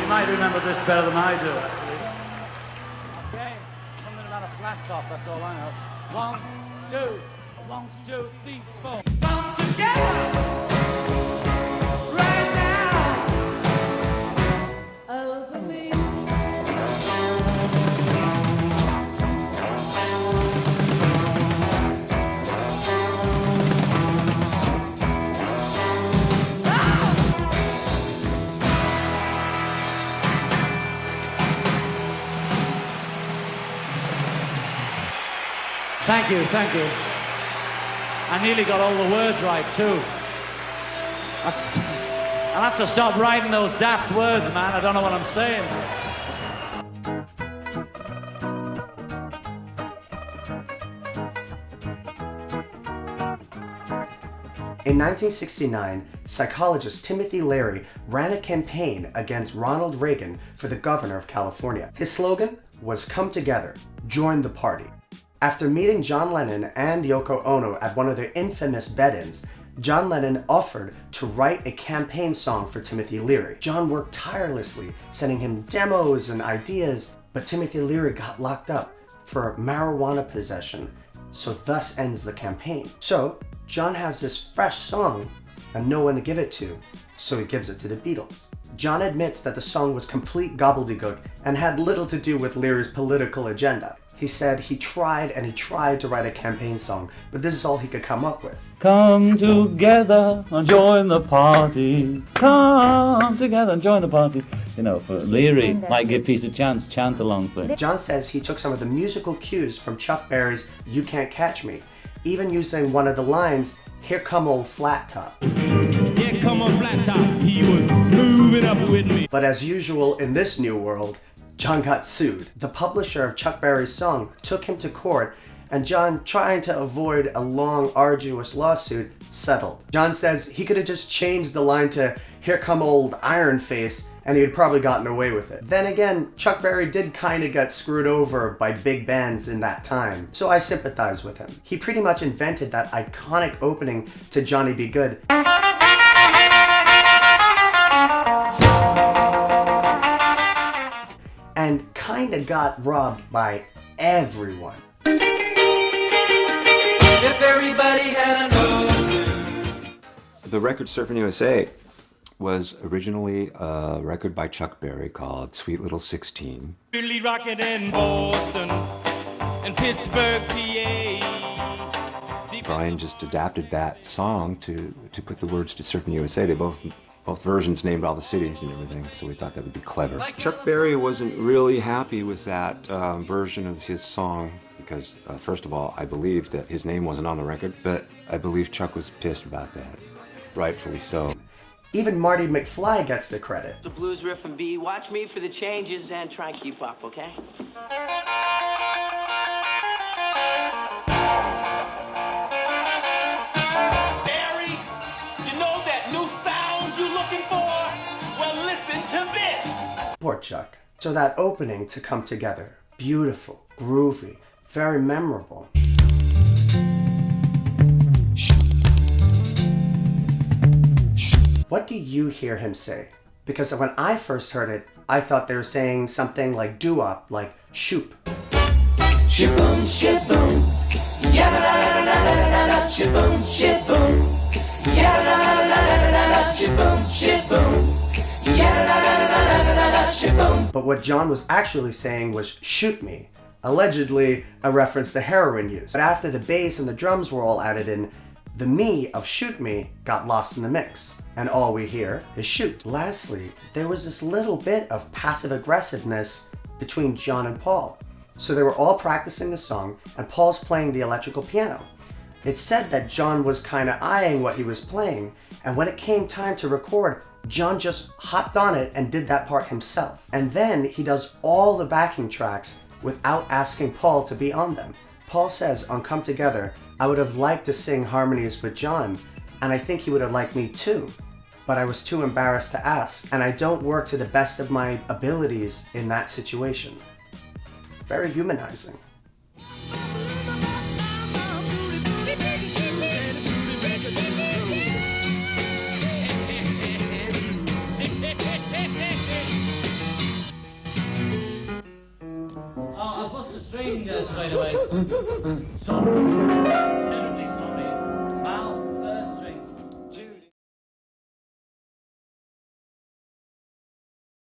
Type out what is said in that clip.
You might remember this better than I do, actually. Okay, something about a flat top, that's all I know. 1, 2, 1, 2, 3, 4. Come together right now over me. Thank you, thank you. I nearly got all the words right, too. I'll have to stop writing those daft words, man. I don't know what I'm saying. In 1969, psychologist Timothy Leary ran a campaign against Ronald Reagan for the governor of California. His slogan was "Come together, join the party." After meeting John Lennon and Yoko Ono at one of their infamous bed-ins, John Lennon offered to write a campaign song for Timothy Leary. John worked tirelessly, sending him demos and ideas, but Timothy Leary got locked up for marijuana possession, so thus ends the campaign. So, John has this fresh song and no one to give it to, so he gives it to the Beatles. John admits that the song was complete gobbledygook and had little to do with Leary's political agenda. He said he tried and he tried to write a campaign song, but this is all he could come up with. Come together and join the party. Come together and join the party. You know, for Leary, might give peace a chance, chant along thing. John says he took some of the musical cues from Chuck Berry's You Can't Catch Me, even using one of the lines, "Here come old flat top." Here come old flat top, he was moving up with me. But as usual in this new world, John got sued. The publisher of Chuck Berry's song took him to court, and John, trying to avoid a long, arduous lawsuit, settled. John says he could have just changed the line to "Here come old Iron Face," and he had probably gotten away with it. Then again, Chuck Berry did kind of get screwed over by big bands in that time, so I sympathize with him. He pretty much invented that iconic opening to Johnny B. Good. And kinda got robbed by everyone. If everybody had a nose. The record Surfing USA was originally a record by Chuck Berry called Sweet Little 16. Really rocking in Boston and Pittsburgh, PA. Brian just adapted that song to put the words to Surfing USA. They both versions named all the cities and everything, so we thought that would be clever. Chuck Berry wasn't really happy with that version of his song because, first of all, I believe that his name wasn't on the record, but I believe Chuck was pissed about that, rightfully so. Even Marty McFly gets the credit. The blues riff and B. Watch me for the changes and try and keep up, okay? Barry, you know that new sound you're looking for? Well, listen to this. Poor Chuck. So that opening to Come Together, beautiful, groovy, very memorable. What do you hear him say? Because when I first heard it, I thought they were saying something like doo-wop, like shoop. Shaboom, shaboom, ya-da-da-da-da-da-da-da, shaboom, shaboom, ya-da-da-da-da-da-da, shaboom, shaboom, ya-da-da-da-da-da-da, shaboom. But what John was actually saying was shoot me, allegedly a reference to heroin use. But after the bass and the drums were all added in, the me of shoot me got lost in the mix, and all we hear is shoot. Lastly, there was this little bit of passive aggressiveness between John and Paul. So they were all practicing the song, and Paul's playing the electrical piano. It's said that John was kind of eyeing what he was playing, and when it came time to record, John just hopped on it and did that part himself. And then he does all the backing tracks without asking Paul to be on them. Paul says on Come Together, I would have liked to sing harmonies with John, and I think he would have liked me too, but I was too embarrassed to ask, and I don't work to the best of my abilities in that situation. Very humanizing. string straight away. So